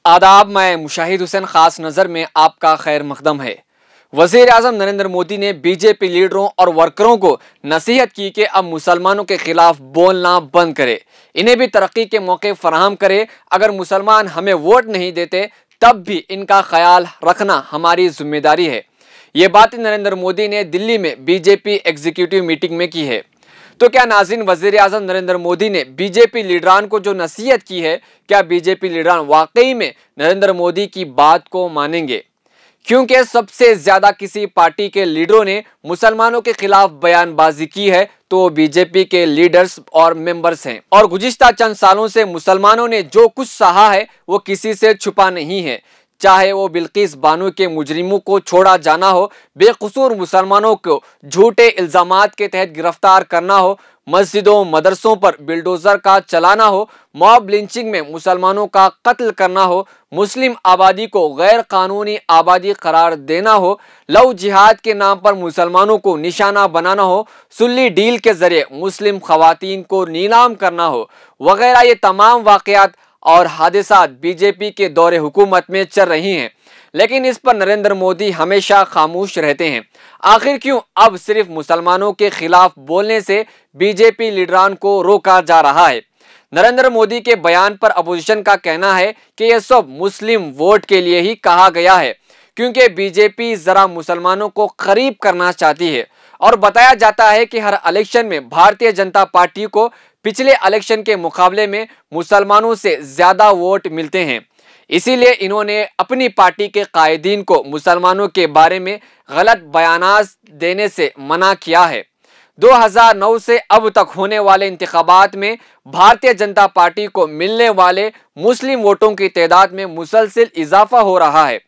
आदाब, मैं मुशाहिद हुसैन खास नज़र में आपका खैर मकदम है। वज़ीर आज़म नरेंद्र मोदी ने बीजेपी लीडरों और वर्करों को नसीहत की कि अब मुसलमानों के खिलाफ बोलना बंद करे, इन्हें भी तरक्की के मौके फराहम करे। अगर मुसलमान हमें वोट नहीं देते तब भी इनका ख्याल रखना हमारी जिम्मेदारी है। ये बात नरेंद्र मोदी ने दिल्ली में बीजेपी एग्जीक्यूटिव मीटिंग में की है। तो क्या नाज़रीन, वज़ीर आज़म नरेंद्र मोदी ने बीजेपी लीडरान को जो नसीहत की है, क्या बीजेपी लीडरान वाकई में नरेंद्र मोदी की बात को मानेंगे? क्योंकि सबसे ज्यादा किसी पार्टी के लीडरों ने मुसलमानों के खिलाफ बयानबाजी की है तो बीजेपी के लीडर्स और मेंबर्स हैं। और गुज़िश्ता चंद सालों से मुसलमानों ने जो कुछ सहा है वो किसी से छुपा नहीं है। चाहे वो बिल्किस बानो के मुजरिमों को छोड़ा जाना हो, बेकसूर मुसलमानों को झूठे इल्जामात के तहत गिरफ्तार करना हो, मस्जिदों मदरसों पर बिल्डोजर का चलाना हो, मॉब लिंचिंग में मुसलमानों का कत्ल करना हो, मुस्लिम आबादी को गैर कानूनी आबादी करार देना हो, लव जिहाद के नाम पर मुसलमानों को निशाना बनाना हो, सुल्ली डील के जरिए मुस्लिम खवातीन को नीलाम करना हो, वगैरह ये तमाम वाक़यात और हादिसात बीजेपी के दौरे हुकूमत में चल रही हैं। लेकिन इस पर नरेंद्र मोदी हमेशा खामोश रहते हैं। आखिर क्यों अब सिर्फ मुसलमानों के खिलाफ बोलने से बीजेपी लीडरान को रोका जा रहा है? नरेंद्र मोदी के बयान पर अपोजिशन का कहना है कि यह सब मुस्लिम वोट के लिए ही कहा गया है, क्योंकि बीजेपी जरा मुसलमानों को करीब करना चाहती है। और बताया जाता है कि हर इलेक्शन में भारतीय जनता पार्टी को पिछले इलेक्शन के मुकाबले में मुसलमानों से ज्यादा वोट मिलते हैं। इसीलिए इन्होंने अपनी पार्टी के कायदीन को मुसलमानों के बारे में गलत बयानात देने से मना किया है। 2009 से अब तक होने वाले इंतखाबात में भारतीय जनता पार्टी को मिलने वाले मुस्लिम वोटों की तादाद में मुसलसल इजाफा हो रहा है।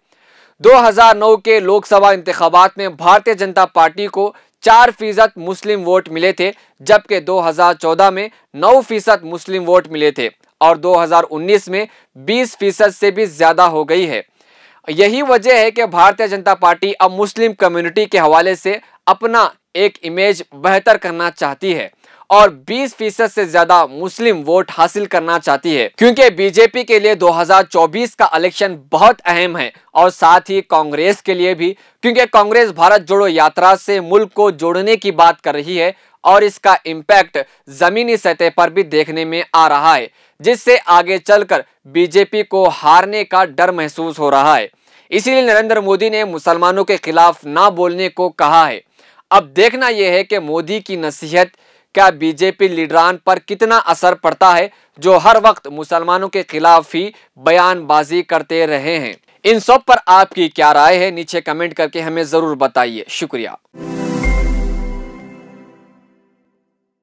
2009 के लोकसभा इंतखाबात में भारतीय जनता पार्टी को 4% मुस्लिम वोट मिले थे, जबकि 2014 में 9% मुस्लिम वोट मिले थे और 2019 में 20% से भी ज्यादा हो गई है। यही वजह है कि भारतीय जनता पार्टी अब मुस्लिम कम्युनिटी के हवाले से अपना एक इमेज बेहतर करना चाहती है और 20% से ज्यादा मुस्लिम वोट हासिल करना चाहती है, क्योंकि बीजेपी के लिए 2024 का इलेक्शन बहुत अहम है और साथ ही कांग्रेस के लिए भी, क्योंकि कांग्रेस भारत जोड़ो यात्रा से मुल्क को जोड़ने की बात कर रही है और इसका इम्पैक्ट जमीनी सतह पर भी देखने में आ रहा है, जिससे आगे चलकर बीजेपी को हारने का डर महसूस हो रहा है। इसीलिए नरेंद्र मोदी ने मुसलमानों के खिलाफ ना बोलने को कहा है। अब देखना यह है कि मोदी की नसीहत क्या बीजेपी लीडरान पर कितना असर पड़ता है, जो हर वक्त मुसलमानों के खिलाफ ही बयानबाजी करते रहे हैं। इन सब पर आपकी क्या राय है? नीचे कमेंट करके हमें जरूर बताइए। शुक्रिया।